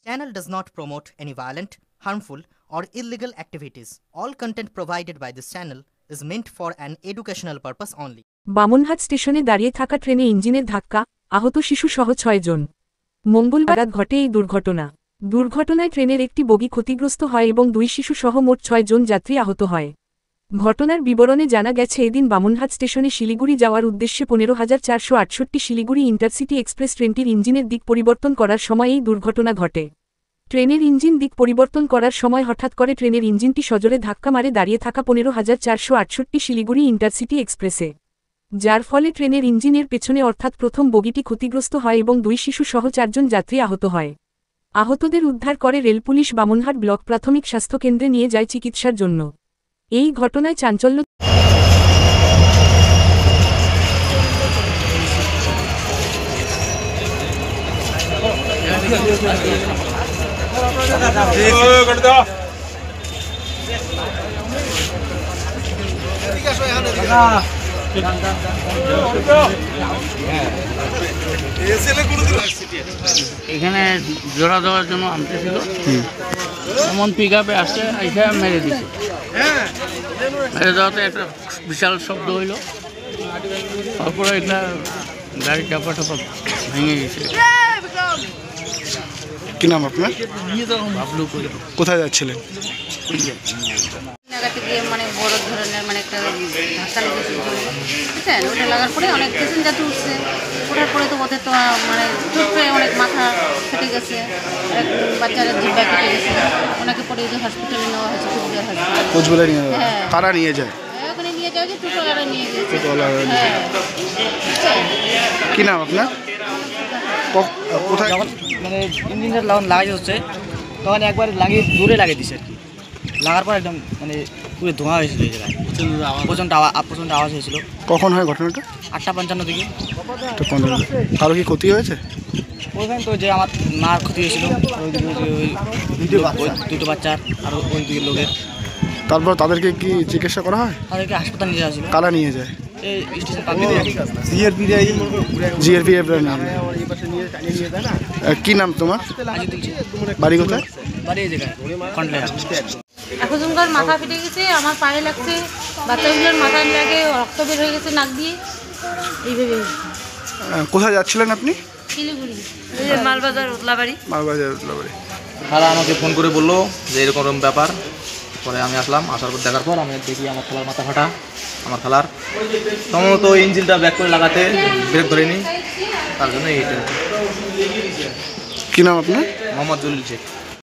Channel does not promote any violent, harmful, or illegal activities. All content provided by this channel is meant for an educational purpose only. Bamanhat স্টেশনে দাঁড়িয়ে থাকা ট্রেনে ইঞ্জিনের ধাক্কা, আহত শিশুসহ 6 জন। মঙ্গলবার রাত ঘটে এই দুর্ঘটনা। দুর্ঘটনায় ট্রেনের একটি বগি ক্ষতিগ্রস্ত হয় এবং 2 শিশুসহ মোট 6 জন যাত্রী আহত হয়। ঘটনার বিবরণে জানা গেছে, এদিন বামনহাট স্টেশনে শিলিগুড়ি যাওয়ার উদ্দেশ্যে 15,468 শিলিগুড়ি ইন্টারসিটি এক্সপ্রেস ট্রেনটির ইঞ্জিনের দিক পরিবর্তন করার সময় এই দুর্ঘটনা ঘটে। ট্রেনের ইঞ্জিন দিক পরিবর্তন করার সময় হঠাৎ করে ট্রেনের ইঞ্জিনটি সজোরে ধাক্কা মারে দাঁড়িয়ে থাকা 15,468 শিলিগুড়ি ইন্টারসিটি এক্সপ্রেসে, যার ফলে ট্রেনের ইঞ্জিনের পেছনে অর্থাৎ প্রথম বগিটি ক্ষতিগ্রস্ত হয় এবং 2 শিশুসহ 4 জন যাত্রী আহত হয়। আহতদের উদ্ধার করে রেল পুলিশ বামনহাট ব্লক প্রাথমিক স্বাস্থ্যকেন্দ্রে নিয়ে যায় চিকিৎসার জন্য। এই ঘটনায় চাঞ্চল্য এখানে জোড়া দেওয়ার জন্য আনতেছিল, এমন পিক আপে আসছে, এসে মেরে দিচ্ছে। মেরে দেওয়াতে একটা বিশাল শব্দ হইল, তারপরে এটা গাড়ি চাপা টাপা ভেঙে গেছে। কি নাম আপনার? বাবলু করে। কোথায় যাচ্ছিলেন? জায়গাতে গিয়ে মানে বড় ধরনের মানে একটা ধাক্কা লেগেছে, বুঝছেন? ওটা লাগার পরে অনেক প্যাসেঞ্জার উঠছে, ওঠার পরে তো ওদের তো মানে চোট পেয়ে অনেক মাথা ফেটে গেছে, এক বাচ্চারা জিব্বা কেটে গেছে, ওনাকে পরে যে হসপিটালে নেওয়া হয়েছে, কুচবিহার হসপিটালে। কোচবিহার নিয়ে যায়? হ্যাঁ। কারা নিয়ে যায়? ওখানে নিয়ে যাওয়া যে টোটোওয়ালা নিয়ে গেছে। টোটোওয়ালা। হ্যাঁ। কি নাম আপনার? কোথায়? যখন মানে ইঞ্জিনটা লাগাই হচ্ছে, তখন একবার লাগিয়ে দূরে লাগিয়ে দিচ্ছে আর কি। লাগার পর একদম মানে পুরো ধোঁয়া হয়েছিল এই জায়গায়, প্রচণ্ড আওয়াজ হয়েছিল। কখন হয় ঘটনাটা? 8:55 দিকে। কারো কি ক্ষতি হয়েছে? ওইখানে তো যে আমার মার ক্ষতি হয়েছিল, ওই দুটো বাচ্চার আর ওই 2 লোকের। তারপর তাদেরকে কি চিকিৎসা করা হয়? তাদেরকে হাসপাতাল নিয়ে যাওয়া ছিল। কারা নিয়ে যায়? এই স্টেশন পাবলিক জিআরপিএফ। কি নাম তোমার? বাড়ি কোথায়? বাড়ি এই জায়গায় কন্ট্রোল। এখনকার মাথা ফেটে গেছে, আমার পায়ে লাগছে, বাচ্চাগুলোর মাথায় লাগে, রক্ত বের হয়ে গেছে নাক দিয়ে, এইভাবে। কোথায় যাচ্ছিলেন আপনি? শিলিগুড়ি মালবাজার উতলাবাড়ি। খালা আমাকে ফোন করে বললো যে এরকম ব্যাপার। পরে আমি আসলাম, আসার পর দেখার পর আমি দেখি আমার খালার মাথা ফাটা। আমার খালার সম্ভবত ইঞ্জিনটা ব্যাক করে লাগাতে ব্রেক ধরেনি, তার জন্য এইটা। কি নাম আপনার? মোহাম্মদ জলিল শেখ।